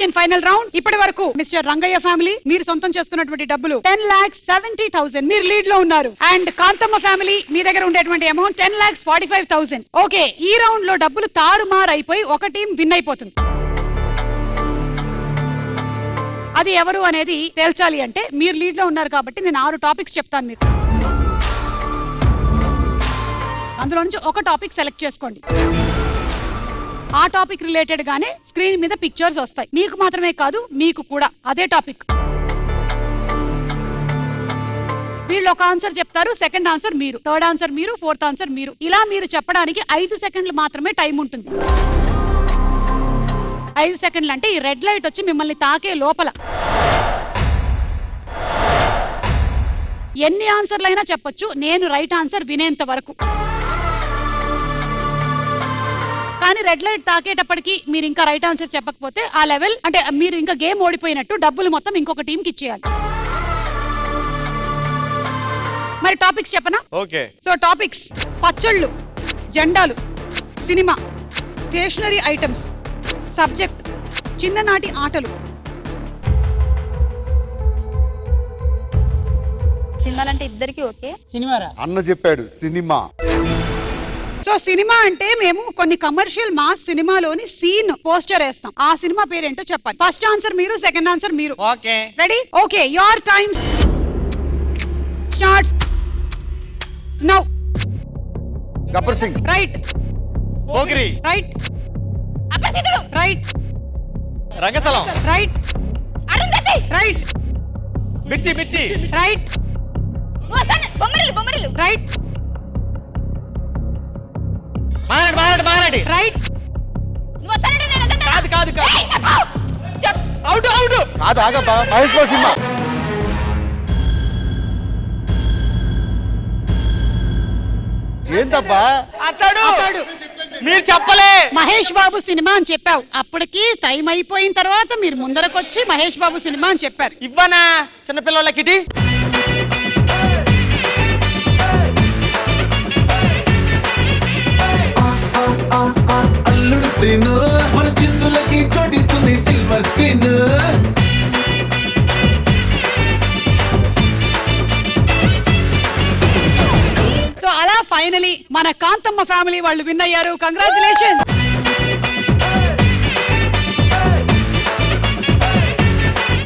Last and final round. ఇప్పటి వరకు mister Rangayya family మీరు సొంతం చేసుకున్నటువంటి డబ్బులు 10,70,000 మీరు లీడ్ లో ఉన్నారు. అండ్ కాంతమ్మ ఫ్యామిలీ మీ దగ్గర ఉండేటువంటి అమౌంట్ 10,45,000. ఓకే, ఈ రౌండ్ లో డబ్బులు తారుమారు అయిపోయి ఒక టీం విన్ అయిపోతుంది. అది ఎవరు అనేది తేల్చాలి అంటే మీరు లీడ్ లో ఉన్నారు కాబట్టి నేను 6 టాపిక్స్ చెప్తాను మీకు. అందులో నుంచి ఒక టాపిక్ సెలెక్ట్ చేసుకోండి. ఆ టాపిక్ రిలేటెడ్ గానే స్క్రీన్ మీద పిక్చర్స్ వస్తాయి. మీకు మాత్రమే కాదు, మీకు కూడా అదే టాపిక్. వీళ్ళు ఒక ఆన్సర్ చెప్తారు, సెకండ్ ఆన్సర్ మీరు, థర్డ్ ఆన్సర్ మీరు, ఫోర్త్ ఆన్సర్ మీరు. ఇలా మీరు చెప్పడానికి 5 సెకండ్లు మాత్రమే టైం ఉంటుంది. 5 సెకండ్లు అంటే ఈ రెడ్ లైట్ వచ్చి మిమ్మల్ని తాకే లోపల ఎన్ని ఆన్సర్లు అయినా చెప్పొచ్చు, నేను రైట్ ఆన్సర్ వినేంత వరకు. కానీ రెడ్ లైట్ తాకేటప్పటికి మీరు ఇంకా రైట్ ఆన్సర్ చెప్పకపోతే ఆ లెవెల్ అంటే మీరు ఇంకా గేమ్ ఓడిపోయినట్టు, డబ్బులు మొత్తం ఇంకొక టీంకి ఇచ్చేయాలి. మరి టాపిక్స్ చెప్పనా? ఓకే. సో టాపిక్స్: పచ్చళ్ళు, జెండాలు, సినిమా, స్టేషనరీ ఐటమ్స్, సబ్జెక్ట్, చిన్ననాటి ఆటలు. సినిమాలంటే ఇద్దరికి ఓకే. సినిమారా అన్న చెప్పాడు సినిమా. సో సినిమా అంటే మేము కొన్ని కమర్షియల్ మాస్ సినిమాలోని సీన్ పోస్టర్ వేస్తాం. ఆ సినిమా పేరేంటో చెప్పాలి. ఫస్ట్ ఆన్సర్ మీరు, సెకండ్ ఆన్సర్ మీరు. Okay. Ready? Okay, your time starts now. Gabbar Singh. Right. Pokiri. Right. Aparichitudu. Right. Rangasthalam. Right. Arundhati. Right. Mirchi. Mirchi. Right. Bommarillu. Bommarillu. Right. Manadi. Manadi. Manadi. Right. నువ్వు వస్తానంటే నేను వద్దంటానా? కాదు కాదు కాదు. ఏయ్, చెప్పు. Out out. కాదు ఆగబ్బా, మహేష్ బాబు సినిమా. ఏంటబ్బా అతడు అతడు. మీరు చెప్పలే. మహేష్ బాబు సినిమా అని చెప్పావు. అప్పటికి టైం అయిపోయిన తర్వాత మీరు ముందరకొచ్చి మహేష్ బాబు సినిమా అని చెప్పారు. ఇవ్వనా చిన్నపిల్లలకి? అల్లుడు సీన్ మన చిందులకి చోటిస్తుంది సిల్వర్ స్క్రీన్. సో అలా ఫైనలీ మన కాంతమ్మ ఫ్యామిలీ వాళ్ళు విన్ అయ్యారు. కంగ్రాచులేషన్స్.